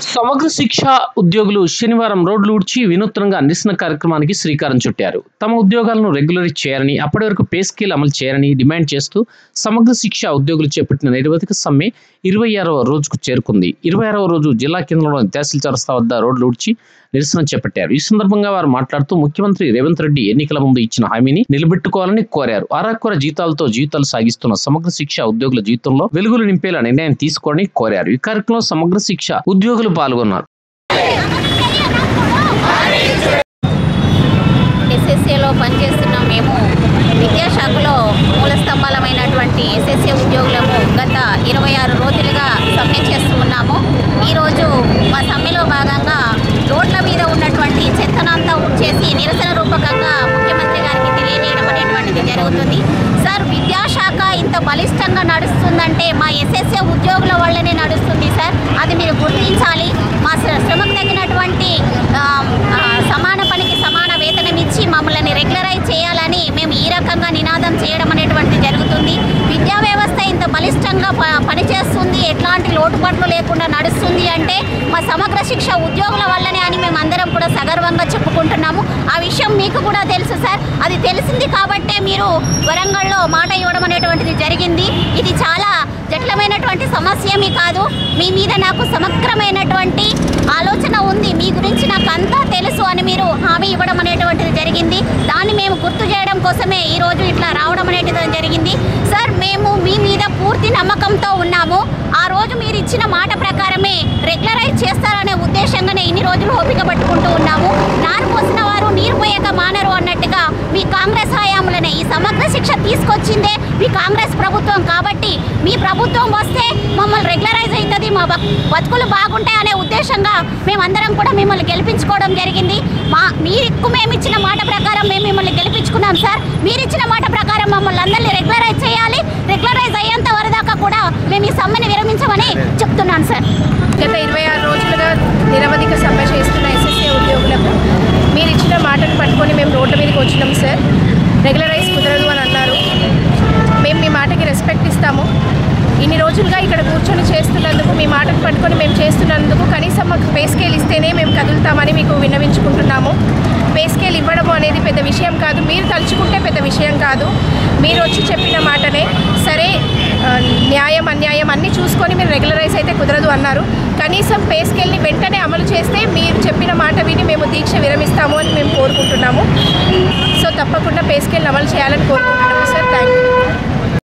సమగ్ర శిక్ష ఉద్యోగులు శనివారం రోడ్లు ఊడ్చి వినూత్నంగా నిరసన కార్యక్రమానికి శ్రీకారం చుట్టారు. తమ ఉద్యోగాలను రెగ్యులరైజ్ చేయాలని, అప్పటి వరకు పే స్కేల్ అమలు చేయాలని డిమాండ్ చేస్తూ సమగ్ర శిక్ష ఉద్యోగులు చేపట్టిన నిరవధిక సమ్మె 26వ రోజుకు చేరుకుంది. 26వ రోజు జిల్లా కేంద్రంలోని తహసీల్ చౌరస్తా వద్ద రోడ్లు ఊడ్చి నిరసన చేపట్టారు. ఈ సందర్భంగా వారు మాట్లాడుతూ ముఖ్యమంత్రి రేవంత్ రెడ్డి ఎన్నికల ముందు ఇచ్చిన హామీని నిలబెట్టుకోవాలని కోరారు. అరాకొర జీతాలతో జీవితాలు సాగిస్తున్న సమగ్ర శిక్ష ఉద్యోగుల జీవితంలో వెలుగులు నింపేలా నిర్ణయం తీసుకోవాలని కోరారు. ఈ కార్యక్రమంలో సమగ్ర శిక్ష ఉద్యోగులు పాల్గొన్నారు. ఎస్ఎస్ఏలో పనిచేస్తున్న మేము విద్యాశాఖలో మూల స్తంభాలమైనటువంటి ఎస్ఎస్ఏ ఉద్యోగులము గత 26 రోజులుగా సమ్మె చేస్తూ ఉన్నాము. ఈరోజు మా సమ్మెలో భాగంగా రోడ్ల మీద ఉన్నటువంటి చెత్తనంతా ఉడ్చేసి నిరసన రూపకంగా ముఖ్యమంత్రి గారికి తెలియజేయడం అనేటువంటిది జరుగుతుంది. సార్, విద్యాశాఖ ఇంత బలిష్టంగా నడుస్తుందంటే మా ఎస్ఎస్ఏ ఉద్యోగుల వల్లనే నడుస్తుంది సార్. అది మీరు గుర్తించాలి. మా శ్రమకు తగినటువంటి సమాన పనికి సమాన వేతనం ఇచ్చి మమ్మల్ని రెగ్యులరైజ్ చేయాలని మేము ఈ రకంగా నినాదం చేయడం అనేటువంటిది జరుగుతుంది. విద్యా వ్యవస్థ ఇంత బలిష్టంగా పనిచేస్తుంది, ఎట్లాంటి లోటుపాట్లు లేకుండా నడుస్తుంది అంటే మా సమగ్ర శిక్ష ఉద్యోగుల వల్లనే అని మేము అందరం కూడా సగర్వంగా చెప్పుకుంటున్నాము. ఆ విషయం మీకు కూడా తెలుసు సార్. అది తెలిసింది కాబట్టే మీరు వరంగల్లో మాట ఇవ్వడం అనేటువంటిది జరిగింది. ఇది చాలా జటిలమైనటువంటి సమస్యమీ కాదు. మీ మీద నాకు సమగ్రమైనటువంటి ఆలోచన ఉంది, మీ గురించి నాకు అంతా తెలుసు అని మీరు హామీ ఇవ్వడం అనేటువంటిది జరిగింది. దాన్ని మేము గుర్తు చేయడం కోసమే ఈరోజు ఇట్లా రావడం అనేటువంటిది జరిగింది. సార్, మేము మీ మీద పూర్తి నమ్మకంతో ఉన్నాము. ఆ రోజు మీరు ఇచ్చిన మాట ప్రకారమే రెగ్యులరైజ్ చేస్తారనే ఉద్దేశంగానే ఇన్ని రోజులు ఓపిక పట్టుకుంటూ ఉన్నాము. నారు పోసిన వారు నీరు పోయక మానరు అన్నట్టుగా మీ కాంగ్రెస్ హయాంలోనే ఈ సమగ్ర శిక్ష తీసుకొచ్చిందే మీ కాంగ్రెస్ ప్రభుత్వం. కాబట్టి మీ ప్రభుత్వం వస్తే మమ్మల్ని రెగ్యులరైజ్ అవుతుంది, మా బతుకులు బాగుంటాయి అనే ఉద్దేశంగా మేమందరం కూడా మిమ్మల్ని గెలిపించుకోవడం జరిగింది. మీరిక్కు మేము ఇచ్చిన మాట ప్రకారం మేము మిమ్మల్ని గెలిపించుకున్నాం సార్. మీరు ఇచ్చిన మాట ప్రకారం మమ్మల్ని అందరినీ రెగ్యులరైజ్ చేయాలి. రెగ్యులరైజ్ అయ్యేంత వరదాకా కూడా మేము ఈ సమ్మెని విరమించమని చెప్తున్నాను సార్. గత 26 రోజులుగా నిరవధిక సమ్మె చేస్తున్న ఎస్ఎస్ఏ ఉద్యోగులకు మీరు ఇచ్చిన మాటను పట్టుకొని మేము రోడ్ల మీదకి వచ్చినాం సార్. రెగ్యులరైజ్ కుదరదు అని అన్నారు. మేము మీ మాటకి రెస్పెక్ట్ ఇస్తాము. ఇన్ని రోజులుగా ఇక్కడ కూర్చొని చేస్తున్నందుకు, మీ మాటను పట్టుకొని మేము చేస్తున్నందుకు కనీసం మాకు పే స్కేల్ ఇస్తేనే మేము కదులుతామని మీకు విన్నవించుకుంటున్నాము. పే స్కేల్ ఇవ్వడము అనేది పెద్ద విషయం కాదు, మీరు తలుచుకుంటే పెద్ద విషయం కాదు. మీరు వచ్చి చెప్పిన మాటనే సరే, న్యాయం అన్యాయం అన్నీ చూసుకొని మీరు రెగ్యులరైజ్ అయితే కుదరదు అన్నారు. కనీసం పే స్కేల్ని వెంటనే అమలు చేస్తే మీరు చెప్పిన మాట విని మేము దీక్ష విరమిస్తాము అని మేము కోరుకుంటున్నాము. సో తప్పకుండా పే స్కేల్ని అమలు చేయాలని కోరుకుంటున్నాము సార్. Thank you.